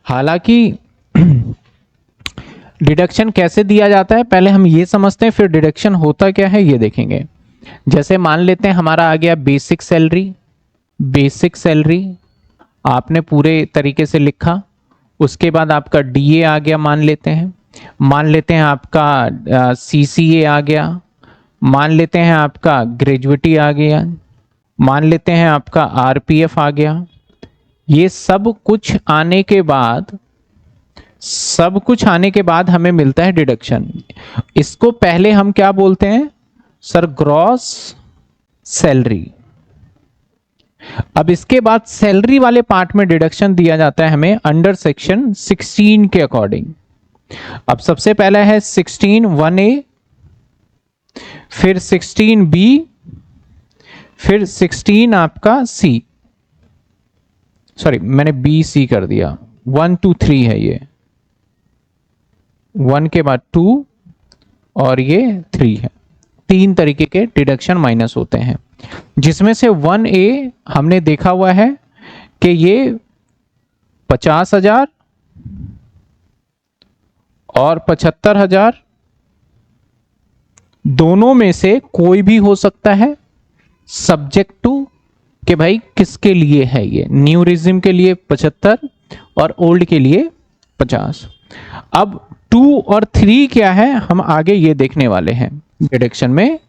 हालांकि डिडक्शन कैसे दिया जाता है पहले हम ये समझते हैं, फिर डिडक्शन होता क्या है ये देखेंगे। जैसे मान लेते हैं हमारा आ गया बेसिक सैलरी। बेसिक सैलरी आपने पूरे तरीके से लिखा, उसके बाद आपका डीए आ गया, मान लेते हैं आपका सीसीए आ गया, मान लेते हैं आपका ग्रेजुएटी आ गया, मान लेते हैं आपका आरपीएफ आ गया। ये सब कुछ आने के बाद हमें मिलता है डिडक्शन। इसको पहले हम क्या बोलते हैं सर? Gross salary. अब इसके बाद सैलरी वाले पार्ट में डिडक्शन दिया जाता है हमें अंडर सेक्शन 16 के अकॉर्डिंग। अब सबसे पहला है 16 1A, फिर 16B, फिर 16 आपका सी, सॉरी मैंने बी सी कर दिया, 1 2 3 है ये, 1 के बाद 2 और ये 3 है। 3 तरीके के डिडक्शन माइनस होते हैं, जिसमें से 1A हमने देखा हुआ है कि ये 50,000 और 75,000 दोनों में से कोई भी हो सकता है, सब्जेक्ट टू कि भाई किसके लिए है ये, न्यू रिजिम के लिए 75 और ओल्ड के लिए 50। अब 2 और 3 क्या है हम आगे ये देखने वाले हैं डिडक्शन में,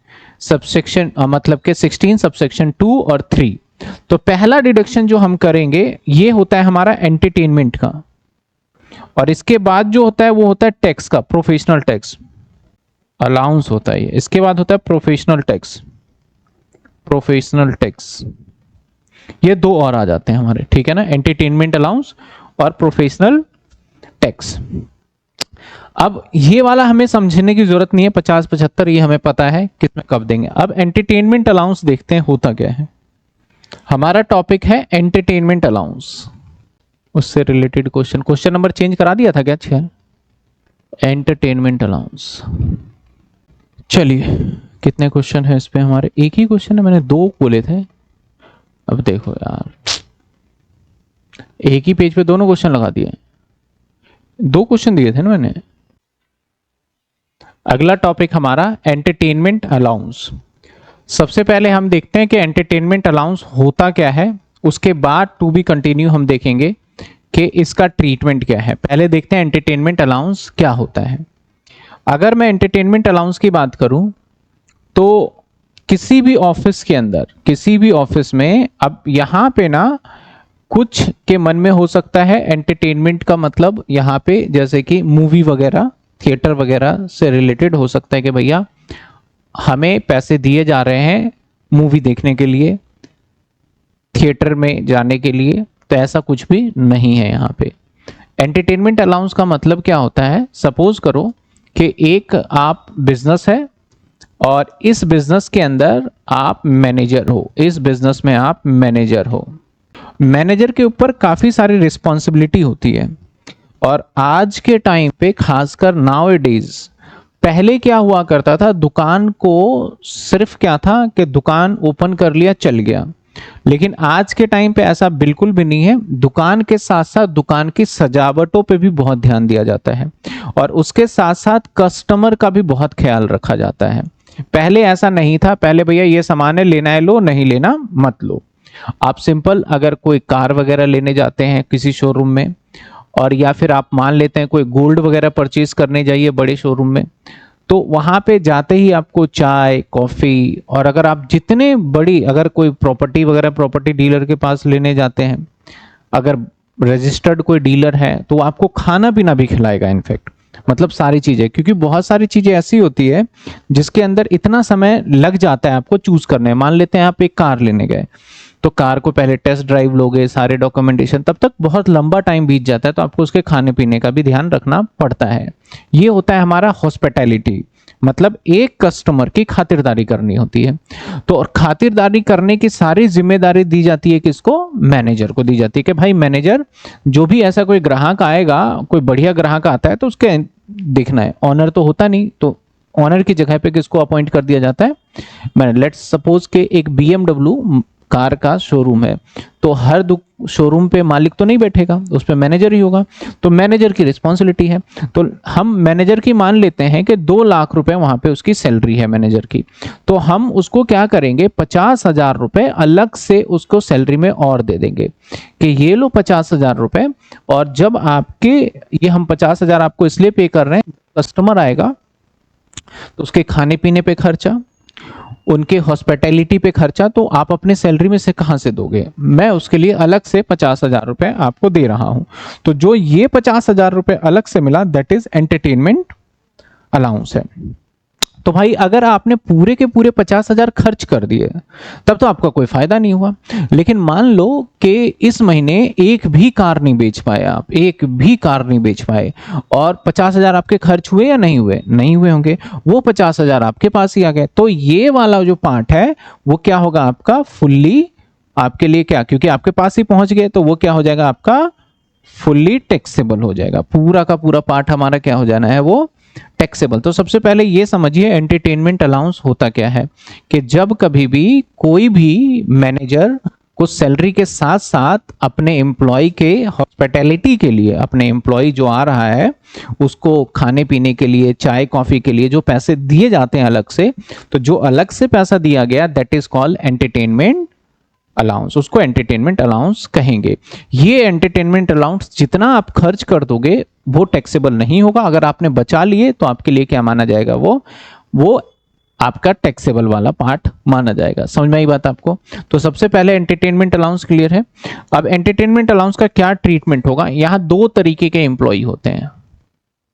सबसेक्शन मतलब के 16 सबसेक्शन 2 और 3। तो पहला डिडक्शन जो हम करेंगे ये होता है हमारा एंटरटेनमेंट का, और इसके बाद जो होता है वो होता है टैक्स का, प्रोफेशनल टैक्स अलाउंस होता है। इसके बाद होता है प्रोफेशनल टैक्स, प्रोफेशनल टैक्स। ये दो और आ जाते हैं हमारे, ठीक है ना, एंटरटेनमेंट अलाउंस और प्रोफेशनल टैक्स। अब ये वाला हमें समझने की जरूरत नहीं है, 50 75 ये हमें पता है कितने कब देंगे। अब एंटरटेनमेंट अलाउंस देखते हैं होता क्या है। हमारा टॉपिक है एंटरटेनमेंट अलाउंस, उससे रिलेटेड क्वेश्चन नंबर चेंज करा दिया था क्या? अच्छा, एंटरटेनमेंट अलाउंस। चलिए कितने क्वेश्चन है इस पे हमारे? एक ही क्वेश्चन है, मैंने 2 बोले थे। अब देखो यार, एक ही पेज पे दोनों क्वेश्चन लगा दिए, 2 क्वेश्चन दिए थे ना मैंने। अगला टॉपिक हमारा एंटरटेनमेंट अलाउंस। सबसे पहले हम देखते हैं कि एंटरटेनमेंट अलाउंस होता क्या है, उसके बाद टू बी कंटिन्यू हम देखेंगे कि इसका ट्रीटमेंट क्या है। पहले देखते हैं एंटरटेनमेंट अलाउंस क्या होता है। अगर मैं एंटरटेनमेंट अलाउंस की बात करूं तो किसी भी ऑफिस के अंदर, किसी भी ऑफिस में, अब यहां पे ना कुछ के मन में हो सकता है एंटरटेनमेंट का मतलब यहाँ पे जैसे कि मूवी वगैरह, थिएटर वगैरह से रिलेटेड हो सकता है कि भैया हमें पैसे दिए जा रहे हैं मूवी देखने के लिए, थिएटर में जाने के लिए, तो ऐसा कुछ भी नहीं है यहाँ पे। एंटरटेनमेंट अलाउंस का मतलब क्या होता है? सपोज करो कि एक आप बिजनेस है और इस बिजनेस के अंदर आप मैनेजर हो, इस बिजनेस में आप मैनेजर हो। मैनेजर के ऊपर काफी सारी रिस्पॉन्सिबिलिटी होती है, और आज के टाइम पे खासकर नाउ ए डेज, पहले क्या हुआ करता था, दुकान को सिर्फ क्या था कि दुकान ओपन कर लिया चल गया, लेकिन आज के टाइम पे ऐसा बिल्कुल भी नहीं है। दुकान के साथ साथ दुकान की सजावटों पे भी बहुत ध्यान दिया जाता है, और उसके साथ साथ कस्टमर का भी बहुत ख्याल रखा जाता है। पहले ऐसा नहीं था, पहले भैया ये सामान है, लेना है लो, नहीं लेना मत लो। आप सिंपल अगर कोई कार वगैरह लेने जाते हैं किसी शोरूम में, और या फिर आप मान लेते हैं कोई गोल्ड वगैरह परचेज करने जाइए बड़े शोरूम में, तो वहां पे जाते ही आपको चाय, कॉफी, और अगर आप जितने बड़ी, अगर कोई प्रॉपर्टी वगैरह प्रॉपर्टी डीलर के पास लेने जाते हैं, अगर रजिस्टर्ड कोई डीलर है तो आपको खाना पीना भी खिलाएगा, इनफैक्ट मतलब सारी चीजें, क्योंकि बहुत सारी चीजें ऐसी होती है जिसके अंदर इतना समय लग जाता है आपको चूज करने। मान लेते हैं आप एक कार लेने गए, तो कार को पहले टेस्ट ड्राइव लोगे, सारे डॉक्यूमेंटेशन, तब तक बहुत लंबा टाइम बीत जाता है, तो आपको उसके खाने पीने का भी ध्यान रखना पड़ता है। ये होता है हमारा हॉस्पिटैलिटी, मतलब एक कस्टमर की खातिरदारी करनी होती है। तो और खातिरदारी करने की सारी जिम्मेदारी दी जाती है किसको? मैनेजर को दी जाती है कि भाई मैनेजर, जो भी ऐसा कोई ग्राहक आएगा, कोई बढ़िया ग्राहक आता है तो उसके देखना है। ऑनर तो होता नहीं, तो ऑनर की जगह पे किसको अपॉइंट कर दिया जाता है? मैंने लेट्स सपोज के एक BMW कार का शोरूम है, तो हर शोरूम पे मालिक तो नहीं बैठेगा, उस पे मैनेजर ही होगा, तो मैनेजर की रिस्पॉन्सिबिलिटी है। तो हम मैनेजर की मान लेते हैं कि 2 लाख रुपए वहां पे उसकी सैलरी है मैनेजर की, तो हम उसको क्या करेंगे, 50,000 रुपए अलग से उसको सैलरी में और दे देंगे कि ये लो 50,000 रुपए, और जब आपके ये हम 50,000 आपको इसलिए पे कर रहे हैं, कस्टमर आएगा तो उसके खाने पीने पे खर्चा, उनके हॉस्पिटैलिटी पे खर्चा, तो आप अपने सैलरी में से कहां से दोगे, मैं उसके लिए अलग से 50,000 रुपए आपको दे रहा हूं। तो जो ये 50,000 रुपए अलग से मिला, दैट इज एंटरटेनमेंट अलाउंस है। तो भाई अगर आपने पूरे के पूरे 50,000 खर्च कर दिए तब तो आपका कोई फायदा नहीं हुआ, लेकिन मान लो कि इस महीने एक भी कार नहीं बेच पाए, आप एक भी कार नहीं बेच पाए, और 50,000 आपके खर्च हुए या नहीं हुए, नहीं हुए होंगे, वो 50,000 आपके पास ही आ गए, तो ये वाला जो पार्ट है वो क्या होगा आपका, फुल्ली आपके लिए क्या, क्योंकि आपके पास ही पहुंच गए, तो वो क्या हो जाएगा आपका, फुल्ली टैक्सेबल हो जाएगा, पूरा का पूरा पार्ट हमारा क्या हो जाना है, वो टैक्सेबल। तो सबसे पहले ये समझिए एंटरटेनमेंट अलाउंस होता क्या है, कि जब कभी भी कोई भी मैनेजर को सैलरी के साथ साथ अपने एम्प्लॉय के हॉस्पिटैलिटी के लिए, अपने एम्प्लॉय जो आ रहा है उसको खाने पीने के लिए, चाय कॉफी के लिए जो पैसे दिए जाते हैं अलग से, तो जो अलग से पैसा दिया गया, that is called entertainment allowance, उसको एंटरटेनमेंट अलाउंस कहेंगे। ये एंटरटेनमेंट अलाउंस जितना आप खर्च कर दोगे वो टैक्सेबल नहीं होगा, अगर आपने बचा लिए तो आपके लिए क्या माना जाएगा, वो आपका टैक्सेबल वाला पार्ट माना जाएगा। समझ में आई बात आपको? तो सबसे पहले एंटरटेनमेंट अलाउंस क्लियर है। अब एंटरटेनमेंट अलाउंस का क्या ट्रीटमेंट होगा, यहां 2 तरीके के एम्प्लॉय होते हैं।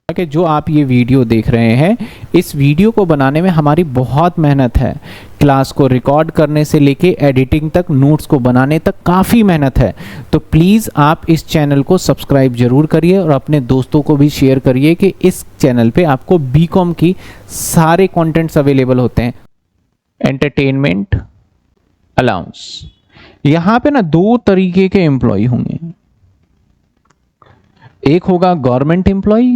कि जो आप ये वीडियो देख रहे हैं, इस वीडियो को बनाने में हमारी बहुत मेहनत है, क्लास को रिकॉर्ड करने से लेके एडिटिंग तक, नोट्स को बनाने तक काफ़ी मेहनत है। तो प्लीज़ आप इस चैनल को सब्सक्राइब जरूर करिए और अपने दोस्तों को भी शेयर करिए कि इस चैनल पे आपको बीकॉम की सारे कंटेंट्स अवेलेबल होते हैं। एंटरटेनमेंट अलाउंस, यहाँ पे ना 2 तरीके के एम्प्लॉय होंगे, एक होगा गवर्नमेंट एम्प्लॉय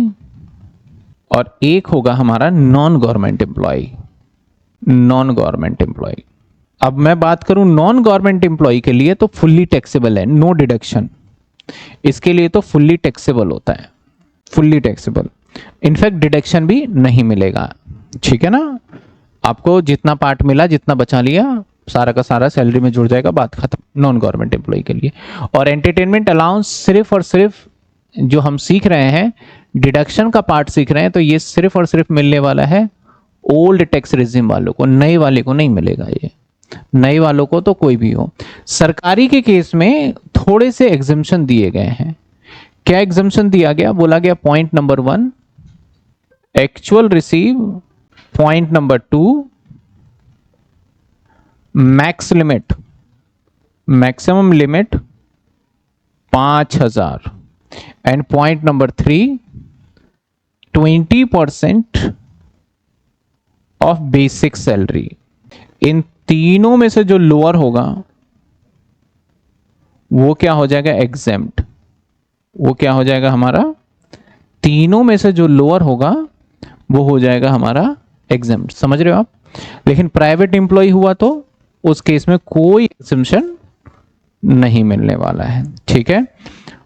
और एक होगा हमारा non government employ. Non government employ, अब मैं बात करूं नॉन गवर्नमेंट एम्प्लॉय के लिए तो फुल्ली टैक्सेबल है, नो डिडक्शन, इसके लिए तो फुल्ली टैक्सेबल होता है, फुल्ली टैक्सेबल, इनफैक्ट डिडक्शन भी नहीं मिलेगा। ठीक है ना, आपको जितना पार्ट मिला, जितना बचा लिया, सारा का सारा सैलरी में जुड़ जाएगा, बात खत्म। नॉन गवर्नमेंट एम्प्लॉय के लिए। और एंटरटेनमेंट अलाउंस सिर्फ और सिर्फ जो हम सीख रहे हैं, डिडक्शन का पार्ट सीख रहे हैं, तो ये सिर्फ और सिर्फ मिलने वाला है ओल्ड टैक्स रिजिम वालों को, नए वाले को नहीं मिलेगा। ये नए वालों को तो कोई भी हो। सरकारी के केस में थोड़े से एग्जम्पशन दिए गए हैं। क्या एग्जम्पशन दिया गया, बोला गया point number 1 actual receive, point number 2 max limit, maximum limit 5,000, and point number 3 20% of basic salary. इन तीनों में से जो लोअर होगा वो क्या हो जाएगा, एग्जेम्प्ट। वो क्या हो जाएगा हमारा, तीनों में से जो लोअर होगा वो हो जाएगा हमारा एग्जेम्प्ट। समझ रहे हो आप? लेकिन प्राइवेट एम्प्लॉय हुआ तो उस केस में कोई एग्जेम्पशन नहीं मिलने वाला है। ठीक है,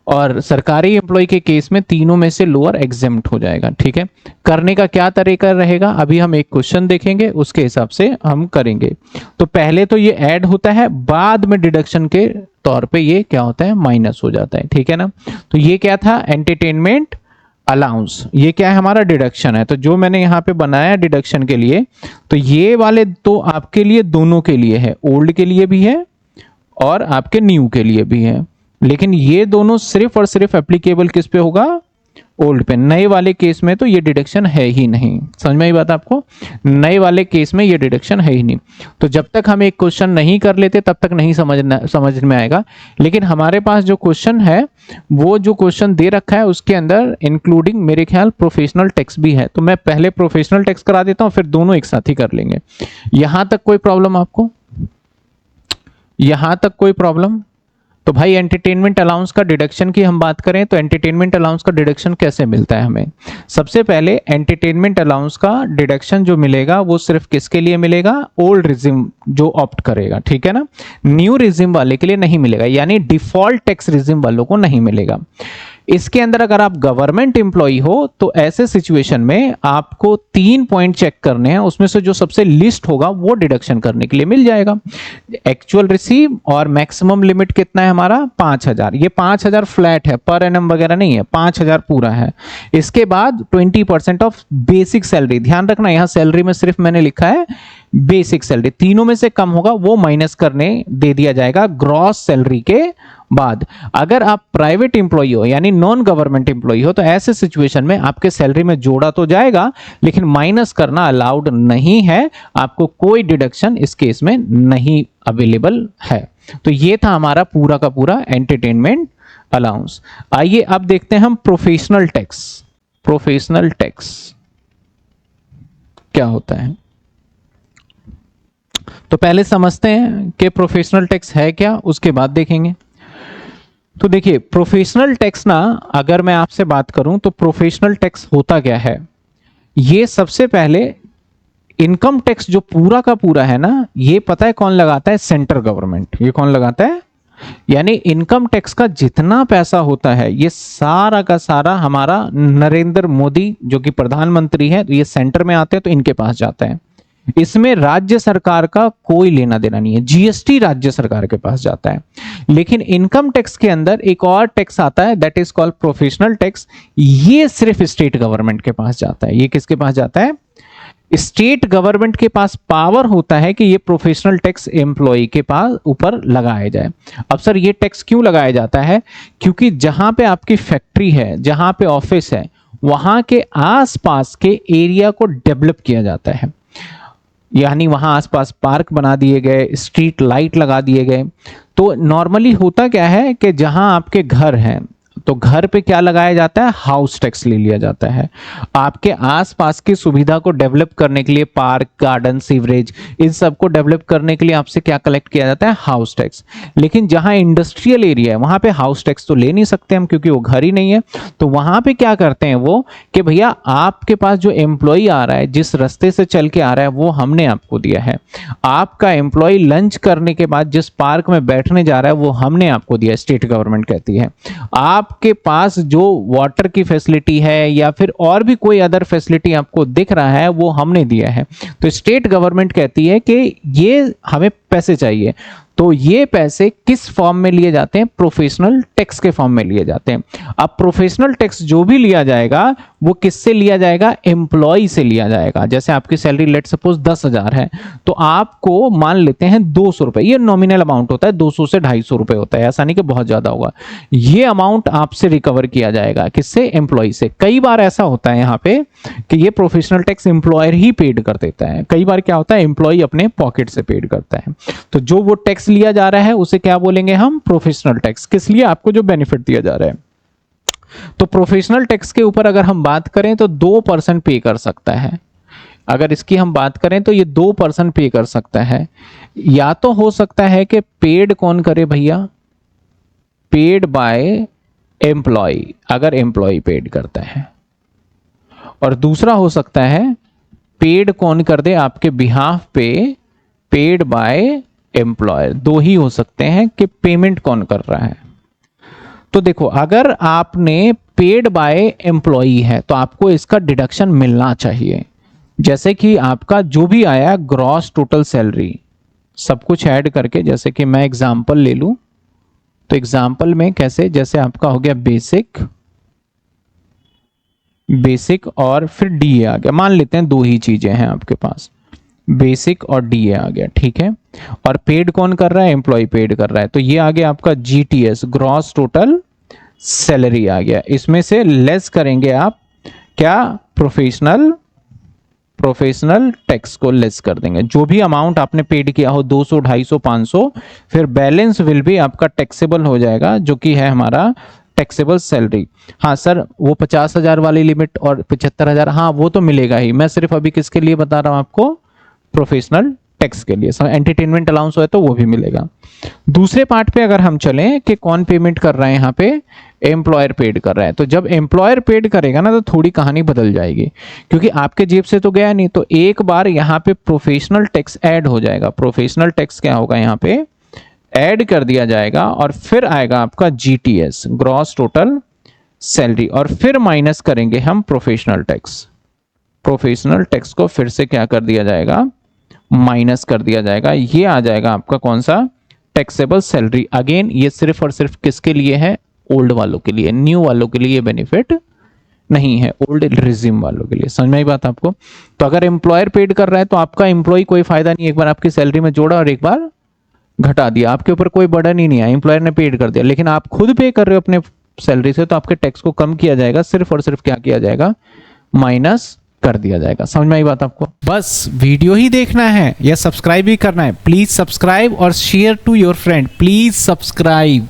और सरकारी एम्प्लॉय के केस में तीनों में से लोअर एग्जेम्प्ट हो जाएगा। ठीक है, करने का क्या तरीका रहेगा, अभी हम एक क्वेश्चन देखेंगे, उसके हिसाब से हम करेंगे। तो पहले तो ये ऐड होता है, बाद में डिडक्शन के तौर पे ये क्या होता है, माइनस हो जाता है। ठीक है ना, तो ये क्या था, एंटरटेनमेंट अलाउंस। ये क्या है, हमारा डिडक्शन है। तो जो मैंने यहाँ पे बनाया डिडक्शन के लिए, तो ये वाले तो आपके लिए दोनों के लिए है, ओल्ड के लिए भी है और आपके न्यू के लिए भी है, लेकिन ये दोनों सिर्फ और सिर्फ एप्लीकेबल किस पे होगा, ओल्ड पे। नए वाले केस में तो ये डिडक्शन है ही नहीं। समझ में आई बात आपको? नए वाले केस में ये डिडक्शन है ही नहीं। तो जब तक हम एक क्वेश्चन नहीं कर लेते तब तक नहीं समझ में आएगा। लेकिन हमारे पास जो क्वेश्चन है, वो जो क्वेश्चन दे रखा है उसके अंदर इंक्लूडिंग मेरे ख्याल प्रोफेशनल टैक्स भी है। तो मैं पहले प्रोफेशनल टैक्स करा देता हूं, फिर दोनों एक साथ ही कर लेंगे। यहां तक कोई प्रॉब्लम आपको? यहां तक कोई प्रॉब्लम? तो तो भाई एंटरटेनमेंट अलाउंस का डिडक्शन की हम बात करें तो एंटरटेनमेंट अलाउंस का डिडक्शन कैसे मिलता है हमें? सबसे पहले एंटरटेनमेंट अलाउंस का डिडक्शन जो मिलेगा वो सिर्फ किसके लिए मिलेगा? ओल्ड रिजिम जो ऑप्ट करेगा, ठीक है ना। न्यू रिजिम वाले के लिए नहीं मिलेगा, यानी डिफॉल्ट टैक्स रिजिम वालों को नहीं मिलेगा। इसके अंदर अगर आप गवर्नमेंट एम्प्लॉय हो तो ऐसे सिचुएशन में आपको 3 पॉइंट चेक करने हैं, उसमें से जो सबसे लिस्ट होगा वो डिडक्शन करने के लिए मिल जाएगा। एक्चुअल रिसीव और मैक्सिमम लिमिट कितना है हमारा? 5000। ये 5000 फ्लैट है, पर एनम वगैरह नहीं है, 5000 पूरा है। इसके बाद 20% ऑफ बेसिक सैलरी, ध्यान रखना यहां सैलरी में सिर्फ मैंने लिखा है बेसिक सैलरी, तीनों में से कम होगा वो माइनस करने दे दिया जाएगा ग्रॉस सैलरी के बाद। अगर आप प्राइवेट एम्प्लॉय हो यानी नॉन गवर्नमेंट एम्प्लॉय हो तो ऐसे सिचुएशन में आपके सैलरी में जोड़ा तो जाएगा लेकिन माइनस करना अलाउड नहीं है, आपको कोई डिडक्शन इस केस में नहीं अवेलेबल है। तो ये था हमारा पूरा का पूरा एंटरटेनमेंट अलाउंस। आइए अब देखते हैं हम प्रोफेशनल टैक्स। प्रोफेशनल टैक्स क्या होता है? तो पहले समझते हैं कि प्रोफेशनल टैक्स है क्या, उसके बाद देखेंगे। तो देखिए प्रोफेशनल टैक्स ना, अगर मैं आपसे बात करूं तो प्रोफेशनल टैक्स होता क्या है? ये सबसे पहले इनकम टैक्स जो पूरा का पूरा है ना, ये पता है कौन लगाता है? Central government. ये कौन लगाता है? यानी इनकम टैक्स का जितना पैसा होता है ये सारा का सारा हमारा नरेंद्र मोदी जो कि प्रधानमंत्री है, तो ये सेंटर में आते हैं तो इनके पास जाता है। इसमें राज्य सरकार का कोई लेना देना नहीं है, जीएसटी राज्य सरकार के पास जाता है। लेकिन इनकम टैक्स के अंदर एक और टैक्स आता है that is called professional tax, ये सिर्फ स्टेट गवर्नमेंट के पास जाता है। ये किसके पास जाता है? स्टेट गवर्नमेंट के पास पावर होता है कि ये प्रोफेशनल टैक्स एम्प्लॉय के पास ऊपर लगाया जाए। अब सर ये टैक्स क्यों लगाया जाता है? क्योंकि जहां पे आपकी फैक्ट्री है, जहां पे ऑफिस है, वहां के आसपास के एरिया को डेवलप किया जाता है, यानी वहां आसपास पार्क बना दिए गए, स्ट्रीट लाइट लगा दिए गए। तो नॉर्मली होता क्या है कि जहां आपके घर हैं तो घर पे क्या लगाया जाता है? हाउस टैक्स ले लिया जाता है। आपके आसपास की सुविधा को डेवलप करने के लिए पार्क, गार्डन, सीवरेज, इन सब को डेवलप करने के लिए आपसे क्या कलेक्ट किया जाता है? House tax. लेकिन जहां इंडस्ट्रियल एरिया है वहां पे हाउस टैक्स तो ले नहीं सकते हम क्योंकि वो घर ही नहीं है। तो वहां पे क्या करते हैं वो कि भैया आपके पास जो एम्प्लॉय आ रहा है, जिस रास्ते से चल के आ रहा है वो हमने आपको दिया है। आपका एम्प्लॉय लंच करने के बाद जिस पार्क में बैठने जा रहा है वो हमने आपको दिया, स्टेट गवर्नमेंट कहती है। आपके पास जो वाटर की फैसिलिटी है या फिर और भी कोई अदर फैसिलिटी आपको दिख रहा है वो हमने दिया है। तो स्टेट गवर्नमेंट कहती है कि ये हमें पैसे चाहिए। तो ये पैसे किस फॉर्म में लिए जाते हैं? प्रोफेशनल टैक्स के फॉर्म में लिए जाते हैं। अब प्रोफेशनल टैक्स जो भी लिया जाएगा वो किससे लिया जाएगा? एम्प्लॉय से लिया जाएगा। जैसे आपकी सैलरी लेट सपोज 10,000 है तो आपको मान लेते हैं 200 रुपए, ये नॉमिनल अमाउंट होता है, 200 से 250 रुपए होता है, ऐसा नहीं कि बहुत ज्यादा होगा। ये अमाउंट आपसे रिकवर किया जाएगा, किससे? एम्प्लॉय से। कई बार ऐसा होता है यहाँ पे कि ये प्रोफेशनल टैक्स एम्प्लॉयर ही पेड कर देता है, कई बार क्या होता है एम्प्लॉय अपने पॉकेट से पेड करता है। तो जो वो टैक्स लिया जा रहा है उसे क्या बोलेंगे हम? Professional tax. किस लिए? आपको जो बेनिफिट दिया जा रहा है। तो प्रोफेशनल टैक्स के ऊपर अगर हम बात करें तो 2% पे कर सकता है। अगर इसकी हम बात करें तो ये 2% पे कर सकता है। या तो हो सकता है कि पेड कौन करे भैया? पेड बाय एम्प्लॉय, अगर एम्प्लॉय पेड करता है। और दूसरा हो सकता है पेड कौन कर दे आपके बिहाफ पे? Paid by employer. दो ही हो सकते हैं कि पेमेंट कौन कर रहा है। तो देखो अगर आपने पेड बाय एम्प्लॉई है तो आपको इसका डिडक्शन मिलना चाहिए। जैसे कि आपका जो भी आया ग्रॉस टोटल सैलरी सब कुछ ऐड करके, जैसे कि मैं एग्जांपल ले लूं तो एग्जांपल में कैसे, जैसे आपका हो गया बेसिक और फिर डीए आ गया। मान लेते हैं दो ही चीजें हैं आपके पास, बेसिक और डीए आ गया, ठीक है। और पेड कौन कर रहा है? एम्प्लॉय पेड कर रहा है। तो ये आ गया आपका जीटीएस, ग्रॉस टोटल सैलरी आ गया। इसमें से लेस करेंगे आप क्या? प्रोफेशनल टैक्स को लेस कर देंगे। जो भी अमाउंट आपने पेड किया हो 200, 250, 500, फिर बैलेंस विल भी आपका टैक्सेबल हो जाएगा जो कि है हमारा टैक्सेबल सैलरी। हाँ सर वो 50,000 वाली लिमिट और 75,000, हाँ वो तो मिलेगा ही। मैं सिर्फ अभी किसके लिए बता रहा हूं आपको? प्रोफेशनल टैक्स के लिए, एंटरटेनमेंट अलाउंस हो तो वो भी मिलेगा। दूसरे पार्ट पे अगर हम चलें कि कौन पेमेंट कर रहा है, यहाँ पे एम्प्लॉयर पेड कर रहा है। तो जब एम्प्लॉयर पेड करेगा ना तो थोड़ी कहानी बदल जाएगी, क्योंकि आपके जेब से तो गया नहीं, तो एक बार यहाँ पे प्रोफेशनल टैक्स ऐड हो जाएगा। प्रोफेशनल टैक्स क्या होगा, यहाँ पे ऐड कर दिया जाएगा और फिर आएगा आपका जीटीएस, ग्रॉस टोटल सैलरी, और फिर माइनस करेंगे हम प्रोफेशनल टैक्स। प्रोफेशनल टैक्स को फिर से क्या कर दिया जाएगा, माइनस कर दिया जाएगा। ये आ जाएगा आपका कौन सा, टैक्सेबल सैलरी। अगेन ये सिर्फ और सिर्फ किसके लिए है, ओल्ड वालों के लिए, न्यू वालों के लिए बेनिफिट नहीं है, ओल्ड रिजिम वालों के लिए। समझ में आई बात आपको? तो अगर एम्प्लॉयर पेड कर रहा है तो आपका एम्प्लॉय कोई फायदा नहीं, एक बार आपकी सैलरी में जोड़ा और एक बार घटा दिया, आपके ऊपर कोई बर्डन ही नहीं है, एम्प्लॉयर ने पेड कर दिया। लेकिन आप खुद पे कर रहे हो अपने सैलरी से, तो आपके टैक्स को कम किया जाएगा, सिर्फ और सिर्फ क्या किया जाएगा, माइनस कर दिया जाएगा। समझ में आई बात आपको? बस वीडियो ही देखना है या सब्सक्राइब भी करना है, प्लीज सब्सक्राइब और share to your friend, please subscribe.